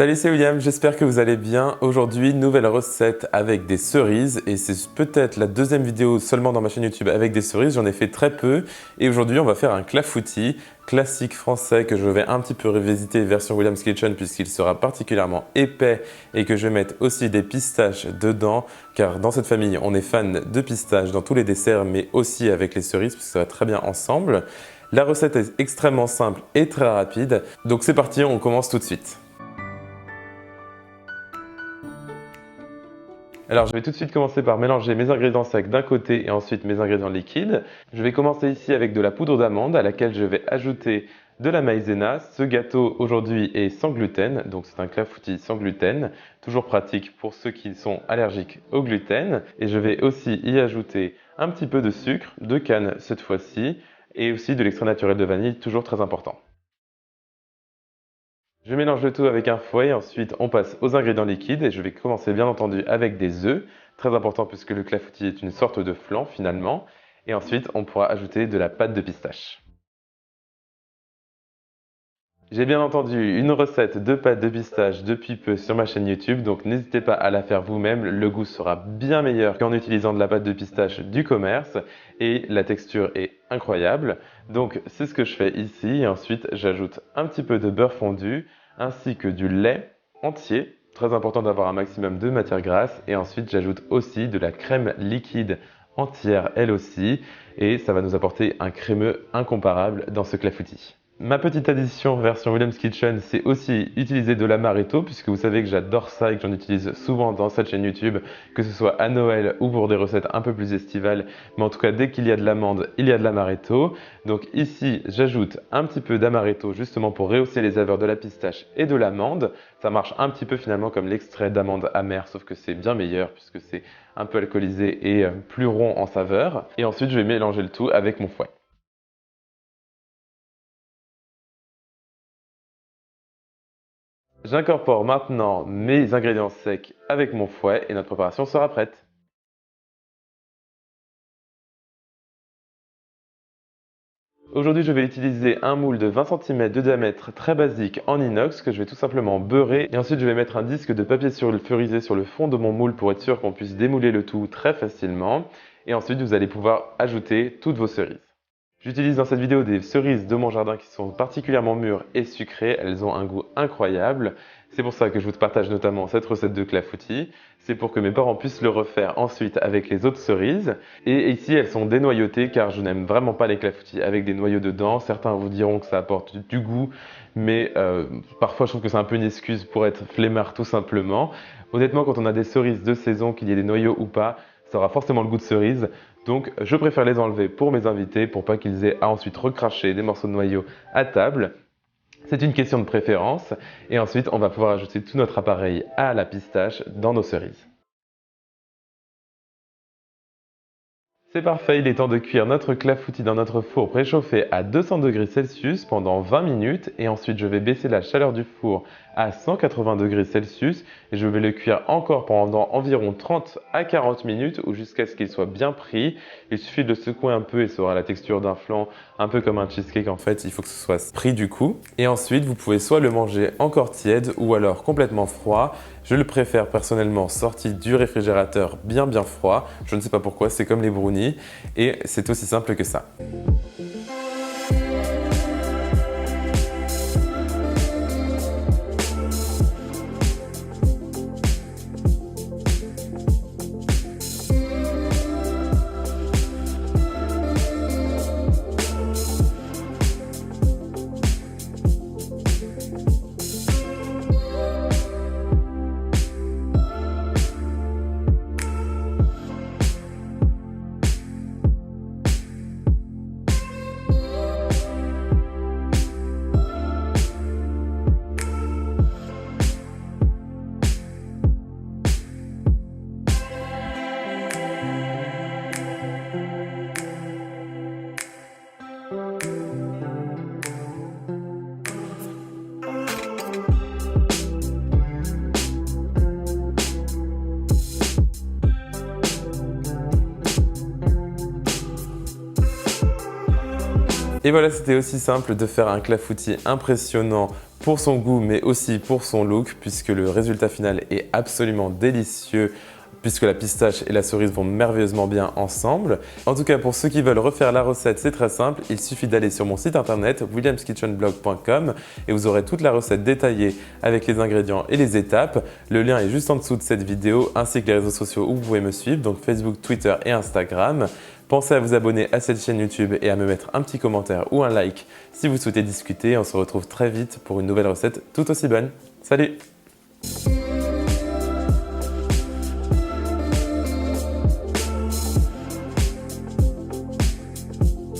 Salut, c'est William, j'espère que vous allez bien. Aujourd'hui, nouvelle recette avec des cerises et c'est peut-être la deuxième vidéo seulement dans ma chaîne YouTube avec des cerises, j'en ai fait très peu et aujourd'hui on va faire un clafoutis classique français que je vais un petit peu revisiter version William's Kitchen puisqu'il sera particulièrement épais et que je vais mettre aussi des pistaches dedans car dans cette famille on est fan de pistaches dans tous les desserts mais aussi avec les cerises puisque ça va très bien ensemble. La recette est extrêmement simple et très rapide, donc c'est parti, on commence tout de suite. Alors je vais tout de suite commencer par mélanger mes ingrédients secs d'un côté et ensuite mes ingrédients liquides. Je vais commencer ici avec de la poudre d'amande à laquelle je vais ajouter de la maïzena. Ce gâteau aujourd'hui est sans gluten, donc c'est un clafoutis sans gluten, toujours pratique pour ceux qui sont allergiques au gluten. Et je vais aussi y ajouter un petit peu de sucre, de canne cette fois-ci, et aussi de l'extrait naturel de vanille, toujours très important. Je mélange le tout avec un fouet, ensuite on passe aux ingrédients liquides et je vais commencer bien entendu avec des œufs, très important puisque le clafoutis est une sorte de flan finalement, et ensuite on pourra ajouter de la pâte de pistache. J'ai bien entendu une recette de pâte de pistache depuis peu sur ma chaîne YouTube, donc n'hésitez pas à la faire vous-même, le goût sera bien meilleur qu'en utilisant de la pâte de pistache du commerce et la texture est incroyable. Donc c'est ce que je fais ici et ensuite j'ajoute un petit peu de beurre fondu ainsi que du lait entier, très important d'avoir un maximum de matière grasse et ensuite j'ajoute aussi de la crème liquide entière elle aussi et ça va nous apporter un crémeux incomparable dans ce clafoutis. Ma petite addition version William's Kitchen, c'est aussi utiliser de l'amaretto, puisque vous savez que j'adore ça et que j'en utilise souvent dans cette chaîne YouTube, que ce soit à Noël ou pour des recettes un peu plus estivales. Mais en tout cas, dès qu'il y a de l'amande, il y a de l'amaretto. Donc ici, j'ajoute un petit peu d'amaretto justement pour rehausser les saveurs de la pistache et de l'amande. Ça marche un petit peu finalement comme l'extrait d'amande amère, sauf que c'est bien meilleur puisque c'est un peu alcoolisé et plus rond en saveur. Et ensuite, je vais mélanger le tout avec mon fouet. J'incorpore maintenant mes ingrédients secs avec mon fouet et notre préparation sera prête. Aujourd'hui, je vais utiliser un moule de 20 cm de diamètre très basique en inox que je vais tout simplement beurrer et ensuite je vais mettre un disque de papier sulfurisé sur le fond de mon moule pour être sûr qu'on puisse démouler le tout très facilement et ensuite vous allez pouvoir ajouter toutes vos cerises. J'utilise dans cette vidéo des cerises de mon jardin qui sont particulièrement mûres et sucrées, elles ont un goût incroyable. C'est pour ça que je vous partage notamment cette recette de clafoutis. C'est pour que mes parents puissent le refaire ensuite avec les autres cerises. Et ici, elles sont dénoyautées car je n'aime vraiment pas les clafoutis avec des noyaux dedans. Certains vous diront que ça apporte du goût, mais parfois je trouve que c'est un peu une excuse pour être flemmard tout simplement. Honnêtement, quand on a des cerises de saison, qu'il y ait des noyaux ou pas, ça aura forcément le goût de cerise. Donc je préfère les enlever pour mes invités pour pas qu'ils aient à ensuite recracher des morceaux de noyau à table. C'est une question de préférence et ensuite on va pouvoir ajouter tout notre appareil à la pistache dans nos cerises. C'est parfait, il est temps de cuire notre clafoutis dans notre four préchauffé à 200 degrés Celsius pendant 20 minutes et ensuite je vais baisser la chaleur du four à 180 degrés Celsius et je vais le cuire encore pendant environ 30 à 40 minutes ou jusqu'à ce qu'il soit bien pris. Il suffit de le secouer un peu et ça aura la texture d'un flan, un peu comme un cheesecake en fait, il faut que ce soit pris du coup. Et ensuite vous pouvez soit le manger encore tiède ou alors complètement froid. Je le préfère personnellement sorti du réfrigérateur bien froid. Je ne sais pas pourquoi, c'est comme les brownies et c'est aussi simple que ça. Et voilà, c'était aussi simple de faire un clafoutis impressionnant pour son goût mais aussi pour son look puisque le résultat final est absolument délicieux puisque la pistache et la cerise vont merveilleusement bien ensemble. En tout cas, pour ceux qui veulent refaire la recette, c'est très simple. Il suffit d'aller sur mon site internet williamskitchenblog.com et vous aurez toute la recette détaillée avec les ingrédients et les étapes. Le lien est juste en dessous de cette vidéo ainsi que les réseaux sociaux où vous pouvez me suivre, donc Facebook, Twitter et Instagram. Pensez à vous abonner à cette chaîne YouTube et à me mettre un petit commentaire ou un like si vous souhaitez discuter. On se retrouve très vite pour une nouvelle recette tout aussi bonne. Salut!